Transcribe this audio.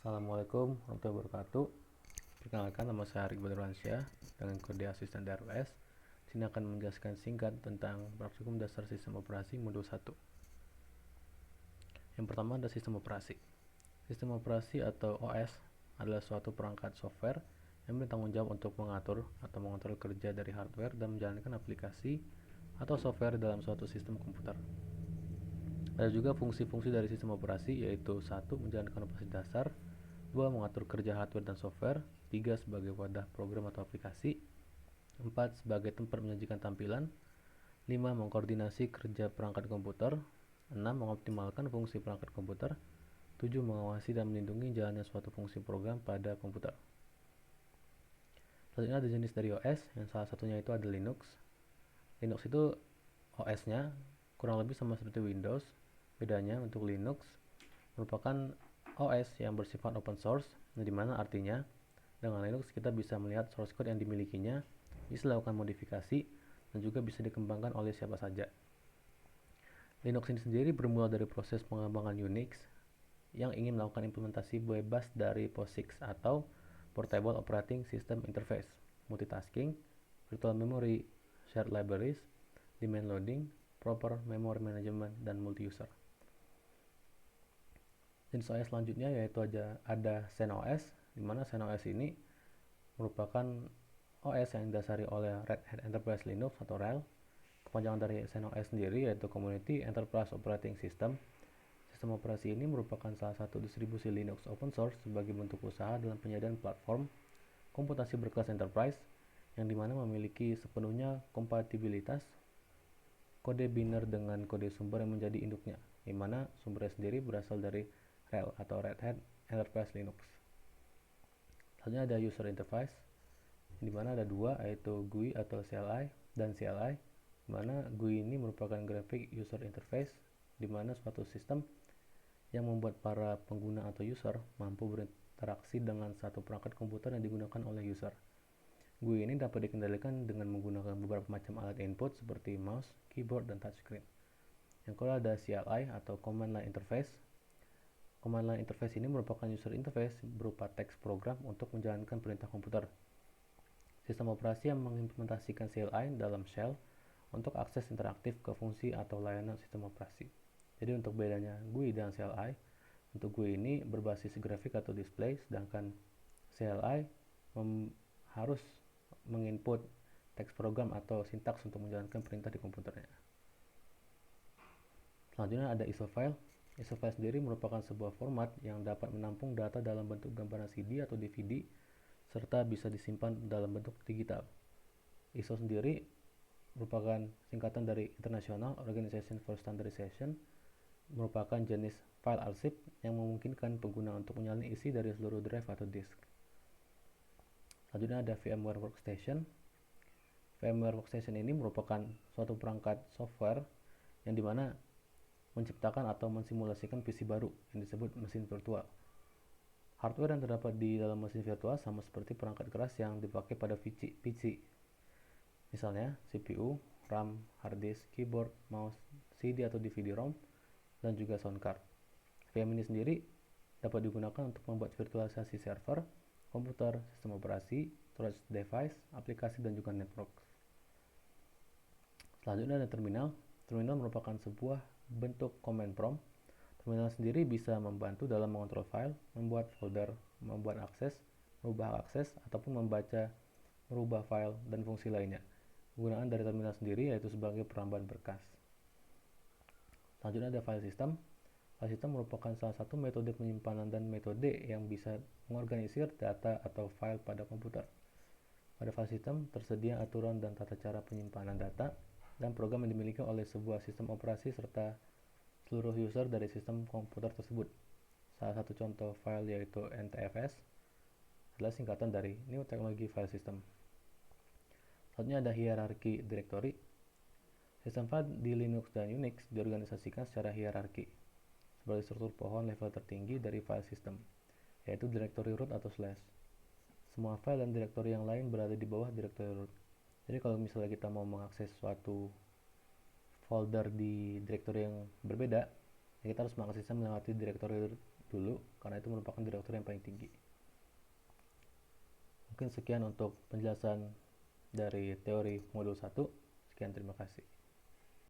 Assalamualaikum warahmatullahi wabarakatuh. Perkenalkan, nama saya Arik Badruansyah dengan kode asisten DRS. Sini akan menjelaskan singkat tentang praktikum dasar sistem operasi modul 1. Yang pertama ada sistem operasi. Sistem operasi atau OS adalah suatu perangkat software yang bertanggung jawab untuk mengatur atau mengontrol kerja dari hardware dan menjalankan aplikasi atau software dalam suatu sistem komputer. Ada juga fungsi-fungsi dari sistem operasi, yaitu 1. Menjalankan operasi dasar, 2. Mengatur kerja hardware dan software, 3. Sebagai wadah program atau aplikasi, 4. Sebagai tempat menyajikan tampilan, 5. Mengkoordinasi kerja perangkat komputer, 6. Mengoptimalkan fungsi perangkat komputer, 7. Mengawasi dan melindungi jalannya suatu fungsi program pada komputer. Selanjutnya ada jenis dari OS, yang salah satunya itu ada Linux. Linux itu OS-nya kurang lebih sama seperti Windows. Bedanya untuk Linux merupakan OS yang bersifat open source, di mana artinya dengan Linux kita bisa melihat source code yang dimilikinya, bisa dilakukan modifikasi, dan juga bisa dikembangkan oleh siapa saja. Linux ini sendiri bermula dari proses pengembangan Unix yang ingin melakukan implementasi bebas dari POSIX atau Portable Operating System Interface, multitasking, virtual memory, shared libraries, demand loading, proper memory management, dan multi-user. Jenis OS selanjutnya yaitu ada XenOS, di mana XenOS ini merupakan OS yang didasari oleh Red Hat Enterprise Linux atau RHEL. Kepanjangan dari XenOS sendiri yaitu Community Enterprise Operating System. Sistem operasi ini merupakan salah satu distribusi Linux open source sebagai bentuk usaha dalam penyediaan platform komputasi berkelas enterprise yang dimana memiliki sepenuhnya kompatibilitas kode biner dengan kode sumber yang menjadi induknya, di mana sumbernya sendiri berasal dari RHEL atau Red Hat Enterprise Linux. Selanjutnya ada user interface, di mana ada dua, yaitu GUI atau CLI dan CLI, di mana GUI ini merupakan graphic user interface, di mana suatu sistem yang membuat para pengguna atau user mampu berinteraksi dengan satu perangkat komputer yang digunakan oleh user. GUI ini dapat dikendalikan dengan menggunakan beberapa macam alat input seperti mouse, keyboard, dan touchscreen. Yang kedua ada CLI atau Command Line Interface. Command Line Interface ini merupakan user interface berupa teks program untuk menjalankan perintah komputer. Sistem operasi yang mengimplementasikan CLI dalam shell untuk akses interaktif ke fungsi atau layanan sistem operasi. Jadi untuk bedanya GUI dan CLI, untuk GUI ini berbasis grafik atau display, sedangkan CLI harus menginput teks program atau sintaks untuk menjalankan perintah di komputernya. Selanjutnya ada ISO file. ISO file sendiri merupakan sebuah format yang dapat menampung data dalam bentuk gambaran CD atau DVD serta bisa disimpan dalam bentuk digital. ISO sendiri merupakan singkatan dari International Organization for Standardization, merupakan jenis file arsip yang memungkinkan pengguna untuk menyalin isi dari seluruh drive atau disk. Selanjutnya ada VMware Workstation. VMware Workstation ini merupakan suatu perangkat software yang dimana menciptakan atau mensimulasikan PC baru yang disebut mesin virtual. Hardware yang terdapat di dalam mesin virtual sama seperti perangkat keras yang dipakai pada PC. Misalnya CPU, RAM, hard disk, keyboard, mouse, CD atau DVD-ROM, dan juga sound card. VM ini sendiri dapat digunakan untuk membuat virtualisasi server, komputer, sistem operasi, storage device, aplikasi, dan juga network. Selanjutnya ada terminal. Terminal merupakan sebuah bentuk command prompt. Terminal sendiri bisa membantu dalam mengontrol file, membuat folder, membuat akses, merubah akses, ataupun membaca, merubah file, dan fungsi lainnya. Penggunaan dari terminal sendiri yaitu sebagai perambahan berkas. Selanjutnya ada file system. File system merupakan salah satu metode penyimpanan dan metode yang bisa mengorganisir data atau file pada komputer. Pada file system tersedia aturan dan tata cara penyimpanan data dan program yang dimiliki oleh sebuah sistem operasi serta seluruh user dari sistem komputer tersebut. Salah satu contoh file yaitu NTFS adalah singkatan dari New Technology File System. Selanjutnya ada hierarki directory. Sistem file di Linux dan Unix diorganisasikan secara hierarki sebagai struktur pohon level tertinggi dari file system, yaitu directory root atau slash. Semua file dan directory yang lain berada di bawah directory root. Jadi kalau misalnya kita mau mengakses suatu folder di directory yang berbeda, Ya, kita harus mengaksesnya melewati direktori dulu karena itu merupakan direktori yang paling tinggi. Mungkin sekian untuk penjelasan dari teori modul 1. Sekian, terima kasih.